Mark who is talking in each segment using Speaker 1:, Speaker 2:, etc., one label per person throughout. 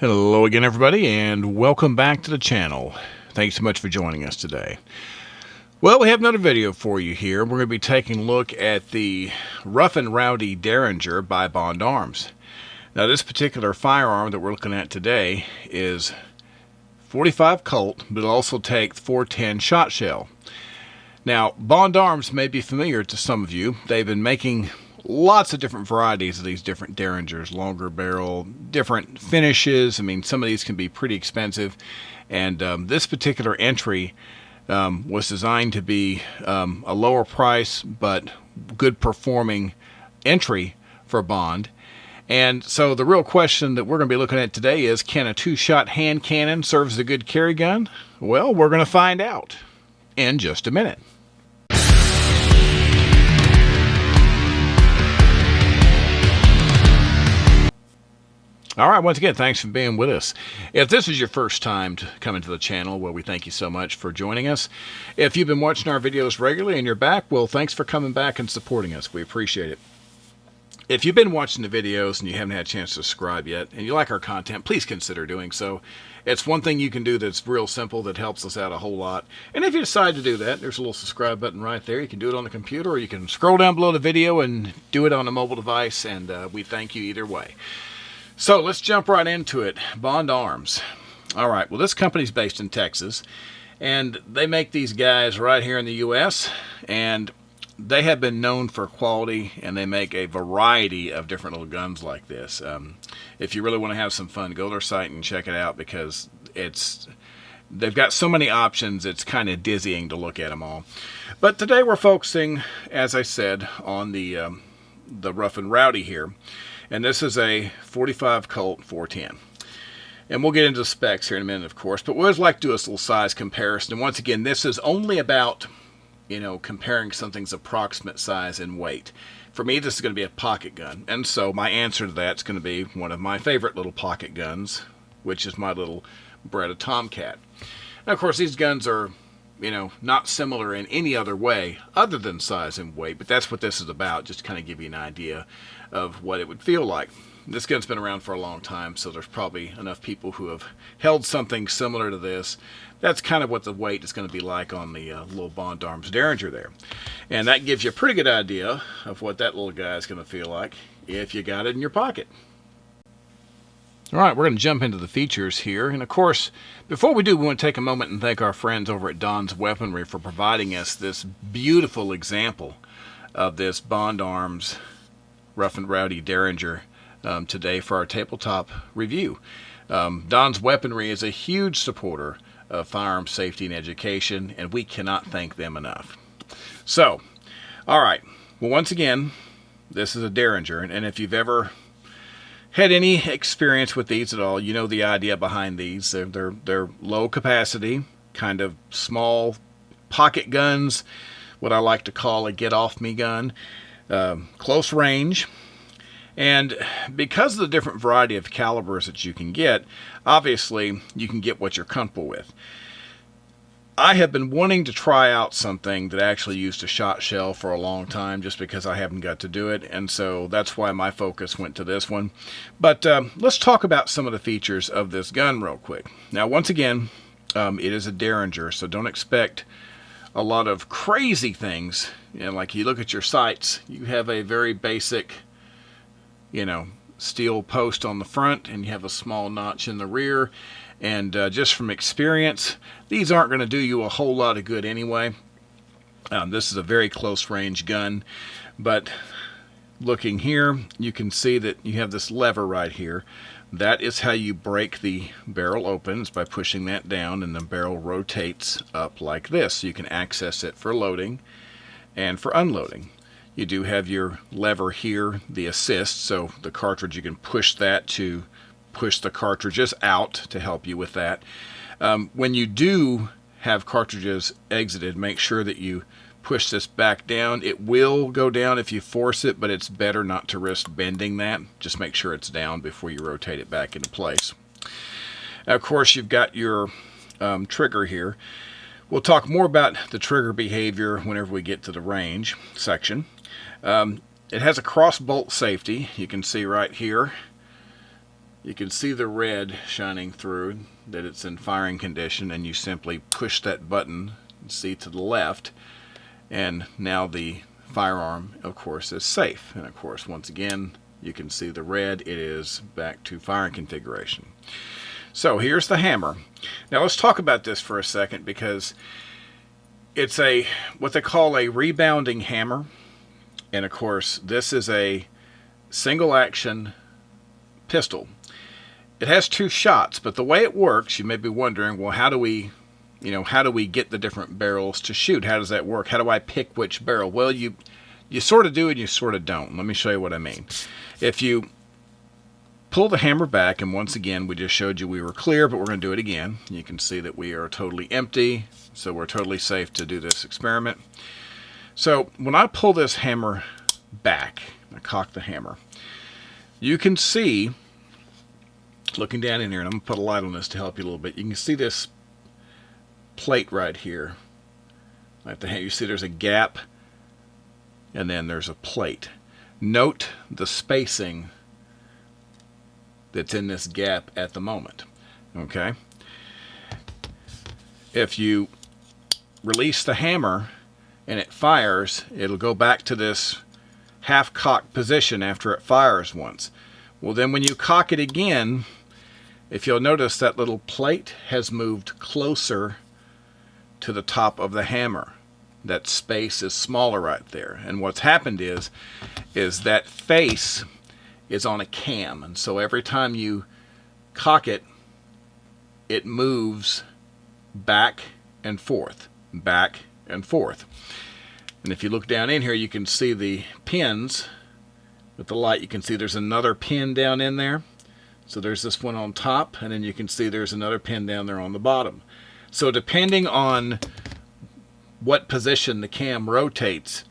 Speaker 1: Hello again, everybody, and welcome back to the channel. Thanks so much for joining us today. Well, we have another video for you here. We're going to be taking a look at the Rough and Rowdy Derringer by Bond Arms. Now, this particular firearm that we're looking at today is 45 Colt, but it'll also take 410 shot shell. Now, Bond Arms may be familiar to some of you. They've been making lots of different varieties of these different Derringers, longer barrel, different finishes. I mean, some of these can be pretty expensive. And this particular entry was designed to be a lower price but good performing entry for Bond. And so the real question that we're going to be looking at today is, can a two-shot hand cannon serve as a good carry gun? Well, we're going to find out in just a minute. All right, once again, thanks for being with us. If this is your first time coming to the channel, well, we thank you so much for joining us. If you've been watching our videos regularly and you're back, well, thanks for coming back and supporting us. We appreciate it. If you've been watching the videos and you haven't had a chance to subscribe yet, and you like our content, please consider doing so. It's one thing you can do that's real simple that helps us out a whole lot. And if you decide to do that, there's a little subscribe button right there. You can do it on the computer, or you can scroll down below the video and do it on a mobile device, and we thank you either way. So let's jump right into it. Bond Arms. All right, well, this company's based in Texas, and they make these guys right here in the U.S., and they have been known for quality, and they make a variety of different little guns like this. If you really want to have some fun, go to their site and check it out, because they've got so many options, it's kind of dizzying to look at them all. But today we're focusing, as I said, on the Rough and Rowdy here. And this is a 45 Colt 410. And we'll get into the specs here in a minute, of course. But we always like to do a little size comparison. And once again, this is only about, comparing something's approximate size and weight. For me, this is going to be a pocket gun. And so my answer to that is going to be one of my favorite little pocket guns, which is my little Beretta Tomcat. Now, of course, these guns are, not similar in any other way other than size and weight. But that's what this is about, just to kind of give you an idea of what it would feel like. This gun's been around for a long time, so there's probably enough people who have held something similar to this. That's kind of what the weight is going to be like on the little Bond Arms Derringer there. And that gives you a pretty good idea of what that little guy is going to feel like if you got it in your pocket. All right, we're going to jump into the features here. And of course, before we do, we want to take a moment and thank our friends over at Don's Weaponry for providing us this beautiful example of this Bond Arms Rough and Rowdy Derringer today for our tabletop review. Don's Weaponry is a huge supporter of firearm safety and education, and we cannot thank them enough. So, all right. Well, once again, this is a Derringer, and if you've ever had any experience with these at all, you know the idea behind these. They're low capacity, kind of small pocket guns, what I like to call a get-off-me gun. Close range, and because of the different variety of calibers that you can get, obviously you can get what you're comfortable with. I have been wanting to try out something that actually used a shot shell for a long time, just because I haven't got to do it, and so that's why my focus went to this one. But let's talk about some of the features of this gun real quick. Now, once again, it is a Derringer, so don't expect a lot of crazy things. Like you look at your sights, you have a very basic, steel post on the front, and you have a small notch in the rear. And just from experience, these aren't going to do you a whole lot of good anyway. This is a very close range gun, but looking here, you can see that you have this lever right here. That is how you break the barrel open, is by pushing that down, and the barrel rotates up like this. So you can access it for loading and for unloading. You do have your lever here, the assist, so the cartridge, you can push that to push the cartridges out to help you with that. When you do have cartridges exited, make sure that you push this back down. It will go down if you force it, but it's better not to risk bending that. Just make sure it's down before you rotate it back into place. Now, of course, you've got your trigger here. We'll talk more about the trigger behavior whenever we get to the range section. It has a cross bolt safety. You can see right here You can see the red shining through, that it's in firing condition, and you simply push that button, see to the left, and now the firearm, of course, is safe. And of course, once again, you can see the red, it is back to firing configuration. So here's the hammer. Now let's talk about this for a second, because it's what they call a rebounding hammer. And of course, this is a single action pistol. It has 2 shots, but the way it works, you may be wondering, well, how do we get the different barrels to shoot? How does that work? How do I pick which barrel? Well, you sort of do and you sort of don't. Let me show you what I mean. If you pull the hammer back, and once again, we just showed you we were clear, but we're going to do it again. You can see that we are totally empty, so we're totally safe to do this experiment. So when I pull this hammer back, I cock the hammer, you can see, looking down in here, and I'm going to put a light on this to help you a little bit, you can see this plate right here. You see there's a gap, and then there's a plate. Note the spacing that's in this gap at the moment. Okay? If you release the hammer and it fires, it'll go back to this half-cocked position after it fires once. Well, then when you cock it again, if you'll notice, that little plate has moved closer to the top of the hammer. That space is smaller right there. And what's happened is that face is on a cam. And so every time you cock it, it moves back and forth, back and forth. And if you look down in here, you can see the pins. With the light, you can see there's another pin down in there. So there's this one on top, and then you can see there's another pin down there on the bottom. So depending on what position the cam rotates,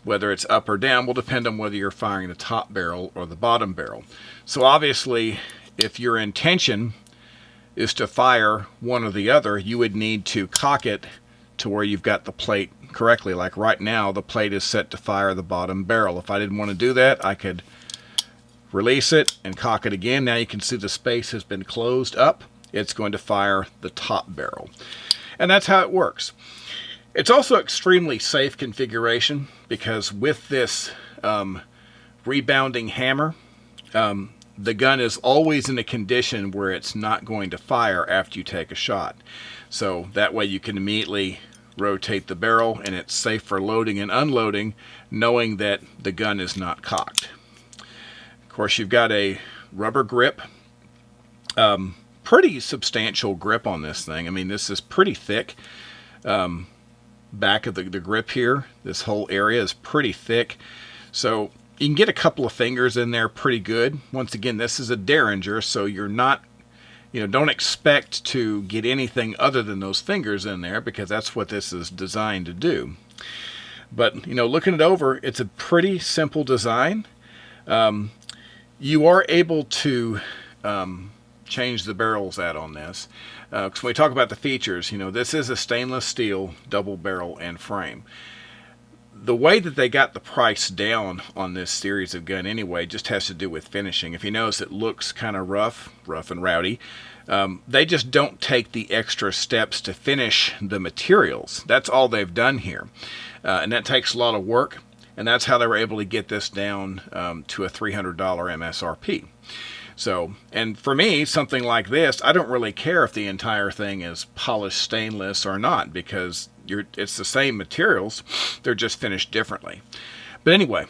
Speaker 1: whether it's up or down, will depend on whether you're firing the top barrel or the bottom barrel. So obviously, if your intention is to fire one or the other, you would need to cock it to where you've got the plate correctly. Like right now, the plate is set to fire the bottom barrel. If I didn't want to do that, I could release it and cock it again. Now you can see the space has been closed up. It's going to fire the top barrel. And that's how it works. It's also extremely safe configuration, because with this rebounding hammer, the gun is always in a condition where it's not going to fire after you take a shot. So that way you can immediately rotate the barrel, and it's safe for loading and unloading, knowing that the gun is not cocked. Of course, you've got a rubber grip, pretty substantial grip on this thing. I mean, this is pretty thick. Back of the grip here, this whole area is pretty thick. So you can get a couple of fingers in there pretty good. Once again, this is a Derringer, so you're not, don't expect to get anything other than those fingers in there, because that's what this is designed to do. But, looking it over, it's a pretty simple design. You are able to change the barrels out on this. Because when we talk about the features, this is a stainless steel double barrel and frame. The way that they got the price down on this series of gun anyway just has to do with finishing. If you notice, it looks kind of rough and rowdy. They just don't take the extra steps to finish the materials. That's all they've done here. And that takes a lot of work. And that's how they were able to get this down to a $300 MSRP. So, and for me, something like this, I don't really care if the entire thing is polished stainless or not, because it's the same materials, they're just finished differently. But anyway,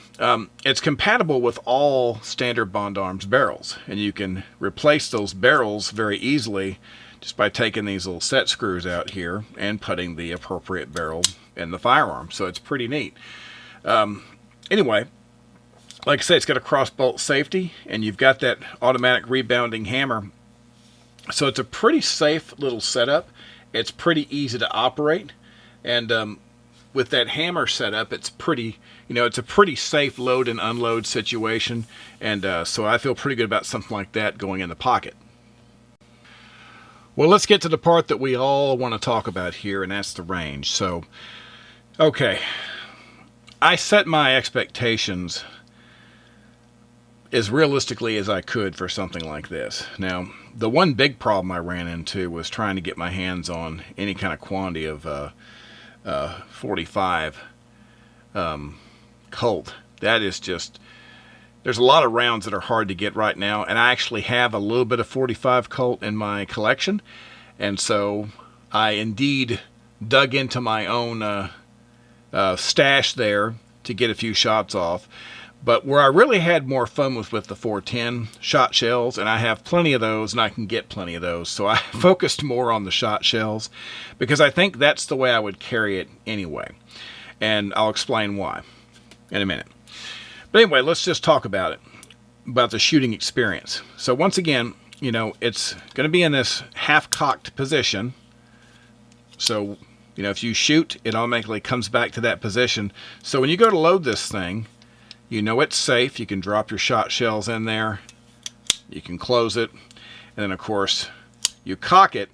Speaker 1: it's compatible with all standard Bond Arms barrels, and you can replace those barrels very easily just by taking these little set screws out here and putting the appropriate barrel in the firearm. So it's pretty neat. Anyway, like I say, it's got a cross-bolt safety, and you've got that automatic rebounding hammer. So it's a pretty safe little setup. It's pretty easy to operate. And with that hammer setup, it's pretty, it's a pretty safe load and unload situation. And so I feel pretty good about something like that going in the pocket. Well, let's get to the part that we all want to talk about here, and that's the range. So, okay, I set my expectations as realistically as I could for something like this. Now, the one big problem I ran into was trying to get my hands on any kind of quantity of 45 Colt. That is just, there's a lot of rounds that are hard to get right now, and I actually have a little bit of 45 Colt in my collection, and so I indeed dug into my own stash there to get a few shots off. But where I really had more fun was with the 410 shot shells, and I have plenty of those, and I can get plenty of those. So I focused more on the shot shells because I think that's the way I would carry it anyway. And I'll explain why in a minute. But anyway, let's just talk about it, about the shooting experience. So once again, you know, it's going to be in this half-cocked position. So, you know, if you shoot, it automatically comes back to that position. So when you go to load this thing, you know it's safe. You can drop your shot shells in there. You can close it. And then, of course, you cock it.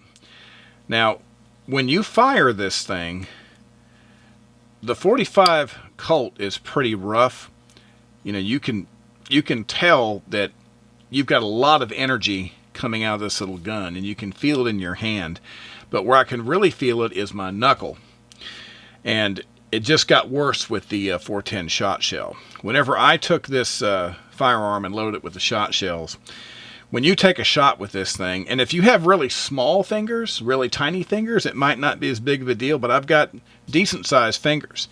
Speaker 1: Now, when you fire this thing, the 45 Colt is pretty rough. You know, you can tell that you've got a lot of energy coming out of this little gun, and you can feel it in your hand. But where I can really feel it is my knuckle. And it just got worse with the 410 shot shell. Whenever I took this firearm and loaded it with the shot shells, when you take a shot with this thing, and if you have really small fingers, really tiny fingers, it might not be as big of a deal, but I've got decent sized fingers.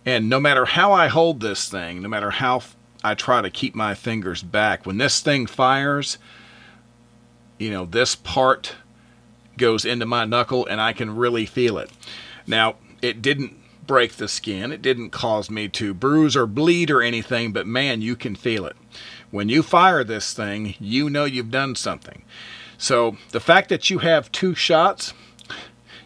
Speaker 1: And no matter how I hold this thing, no matter how I try to keep my fingers back, when this thing fires, you know, this part goes into my knuckle and I can really feel it. Now, it didn't break the skin. It didn't cause me to bruise or bleed or anything, but man, you can feel it. When you fire this thing, you know you've done something. So the fact that you have 2 shots,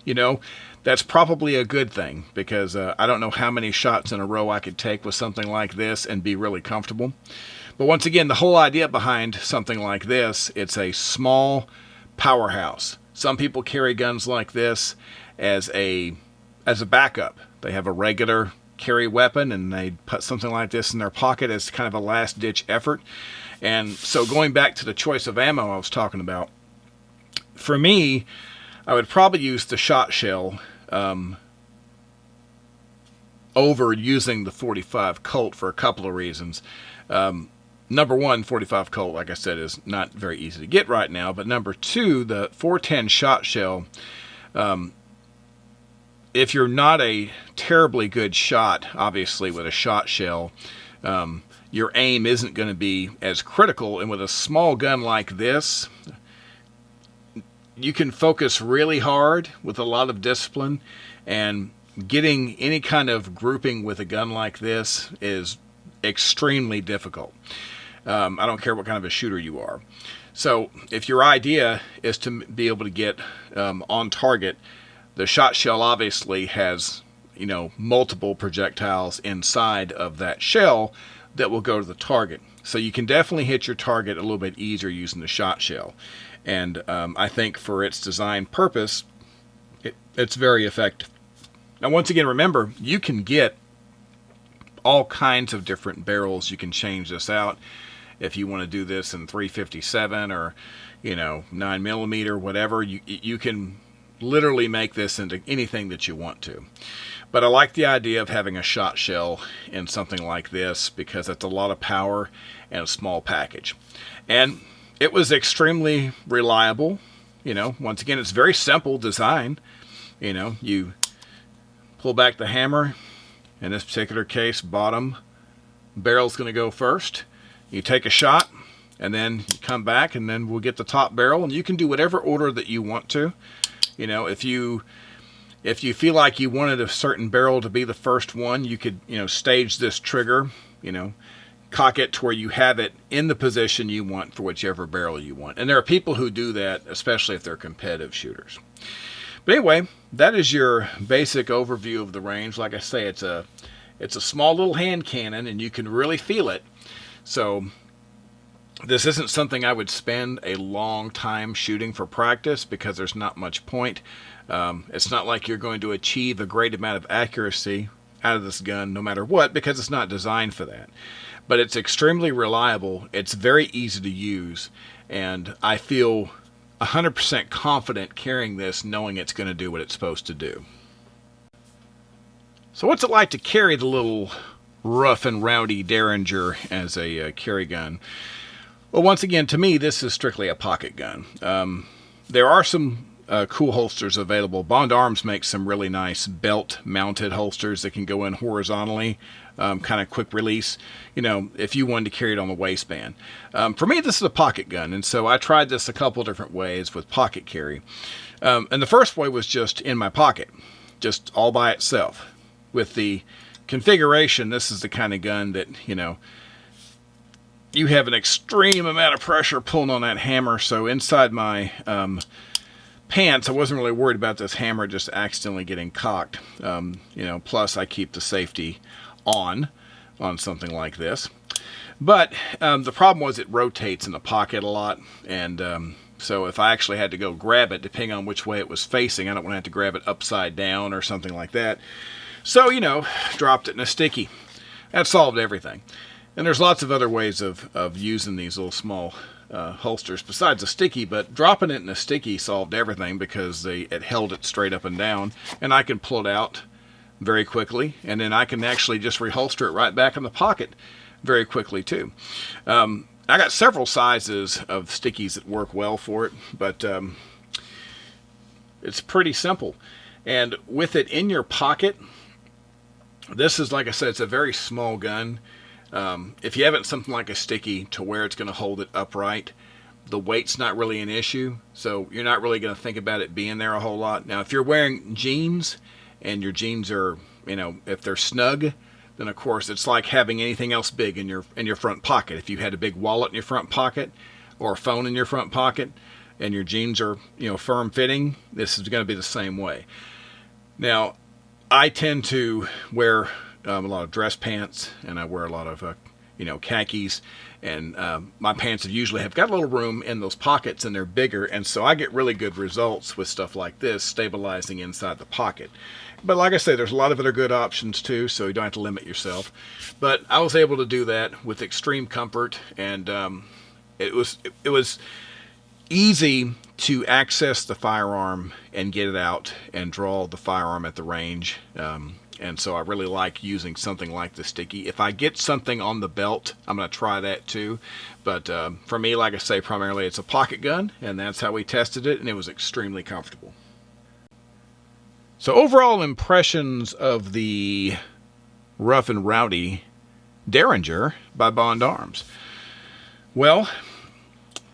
Speaker 1: you know, that's probably a good thing, because I don't know how many shots in a row I could take with something like this and be really comfortable. But once again, the whole idea behind something like this, it's a small powerhouse. Some people carry guns like this as a backup. They have a regular carry weapon and they put something like this in their pocket as kind of a last-ditch effort. And so going back to the choice of ammo I was talking about, for me, I would probably use the shot shell over using the 45 Colt for a couple of reasons. Number one, 45 Colt, like I said, is not very easy to get right now. But number two, the 410 shot shell, if you're not a terribly good shot, obviously, with a shot shell, your aim isn't going to be as critical. And with a small gun like this, you can focus really hard with a lot of discipline, and getting any kind of grouping with a gun like this is extremely difficult. I don't care what kind of a shooter you are. So if your idea is to be able to get on target, the shot shell obviously has, you know, multiple projectiles inside of that shell that will go to the target. So you can definitely hit your target a little bit easier using the shot shell. And I think for its design purpose, it's very effective. Now, once again, remember, you can get all kinds of different barrels. You can change this out if you want to do this in 357 or, you know, 9mm, whatever. You can literally make this into anything that you want to. But I like the idea of having a shot shell in something like this because it's a lot of power and a small package. And it was extremely reliable. You know, once again, it's very simple design. You know, you pull back the hammer. In this particular case, bottom barrel's going to go first. You take a shot, and then you come back, and then we'll get the top barrel. And you can do whatever order that you want to. You know, if you feel like you wanted a certain barrel to be the first one, you could, you know, stage this trigger, you know, cock it to where you have it in the position you want for whichever barrel you want. And there are people who do that, especially if they're competitive shooters. But anyway, that is your basic overview of the range. Like I say, it's a small little hand cannon, and you can really feel it. So this isn't something I would spend a long time shooting for practice because there's not much point. It's not like you're going to achieve a great amount of accuracy out of this gun no matter what, because it's not designed for that. but it's extremely reliable. It's very easy to use, and I feel 100% confident carrying this, knowing it's going to do what it's supposed to do. So what's it like to carry the little rough and rowdy Derringer as a carry gun? Well, once again, to me, this is strictly a pocket gun. There are some cool holsters available. Bond Arms makes some really nice belt-mounted holsters that can go in horizontally, kind of quick release, if you wanted to carry it on the waistband. For me, this is a pocket gun, and so I tried this a couple different ways with pocket carry. And the first way was just in my pocket, just all by itself. With the configuration, this is the kind of gun that, you have an extreme amount of pressure pulling on that hammer. So inside my pants, I wasn't really worried about this hammer just accidentally getting cocked. Plus I keep the safety on something like this. But the problem was it rotates in the pocket a lot, and so if I actually had to go grab it, depending on which way it was facing, I don't want to have to grab it upside down or something like that. So, dropped it in a sticky. That solved everything. And there's lots of other ways of using these little small holsters besides a sticky, but dropping it in a sticky solved everything because it held it straight up and down, and I can pull it out very quickly, and then I can actually just reholster it right back in the pocket very quickly too. I got several sizes of stickies that work well for it, but it's pretty simple. And with it in your pocket, this is, like I said, it's a very small gun. If you have it something like a sticky to where it's going to hold it upright, the weight's not really an issue, so you're not really going to think about it being there a whole lot. Now, if you're wearing jeans and your jeans are, if they're snug, then of course it's like having anything else big in your front pocket. If you had a big wallet in your front pocket or a phone in your front pocket and your jeans are, firm fitting, this is going to be the same way. Now, I tend to wear a lot of dress pants, and I wear a lot of, khakis, and my pants usually have got a little room in those pockets, and they're bigger, and so I get really good results with stuff like this, stabilizing inside the pocket. But like I say, there's a lot of other good options too, so you don't have to limit yourself. But I was able to do that with extreme comfort, and it was easy to access the firearm and get it out and draw the firearm at the range. And so I really like using something like the sticky. If I get something on the belt, I'm going to try that too. But for me, like I say, primarily it's a pocket gun, and that's how we tested it, and it was extremely comfortable. So overall impressions of the Rough and Rowdy Derringer by Bond Arms. Well,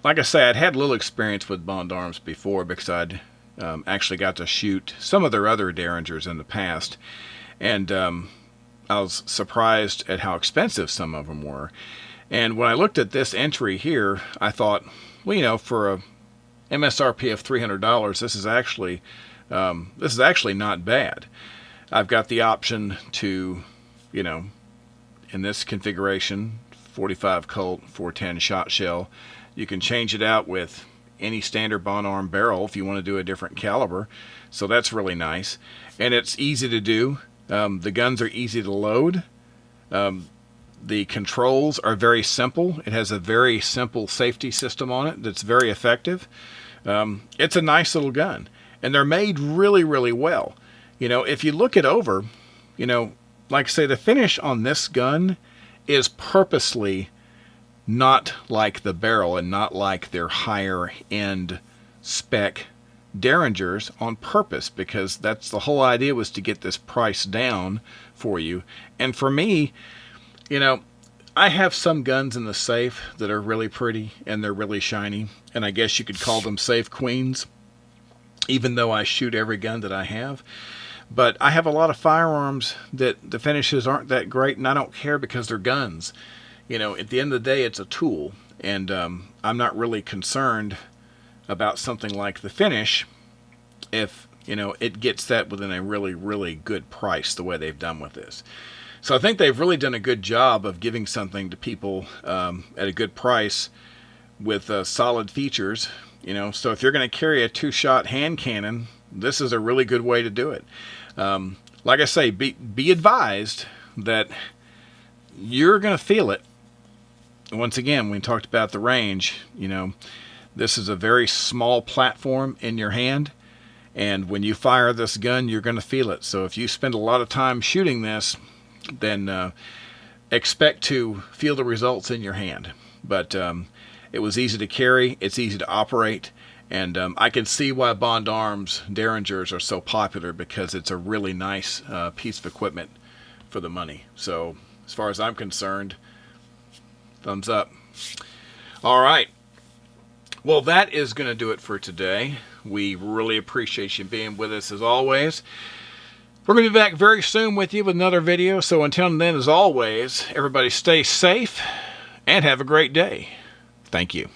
Speaker 1: like I say, I'd had a little experience with Bond Arms before because I'd actually got to shoot some of their other Derringers in the past. And I was surprised at how expensive some of them were. And when I looked at this entry here, I thought, well, for a MSRP of $300, this is actually not bad. I've got the option to, in this configuration, 45 Colt 410 shot shell. You can change it out with any standard Bond Arm barrel if you want to do a different caliber. So that's really nice. And it's easy to do. The guns are easy to load. The controls are very simple. It has a very simple safety system on it that's very effective. It's a nice little gun. And they're made really, really well. If you look it over, like I say, the finish on this gun is purposely not like the barrel and not like their higher end spec Derringers on purpose, because that's the whole idea, was to get this price down for you. And for me, I have some guns in the safe that are really pretty and they're really shiny, and I guess you could call them safe queens, even though I shoot every gun that I have. But I have a lot of firearms that the finishes aren't that great, and I don't care because they're guns. At the end of the day, it's a tool, and I'm not really concerned about something like the finish if it gets that within a really, really good price the way they've done with this. So I think they've really done a good job of giving something to people at a good price with solid features. So if you're going to carry a 2-shot hand cannon, this is a really good way to do it. Like I say, be advised that you're going to feel it once again, when we talked about the range, this is a very small platform in your hand, and when you fire this gun, you're going to feel it. So if you spend a lot of time shooting this, then expect to feel the results in your hand. But it was easy to carry, it's easy to operate, and I can see why Bond Arms Derringers are so popular, because it's a really nice piece of equipment for the money. So as far as I'm concerned, thumbs up. All right. Well, that is going to do it for today. We really appreciate you being with us as always. We're going to be back very soon with you with another video. So until then, as always, everybody stay safe and have a great day. Thank you.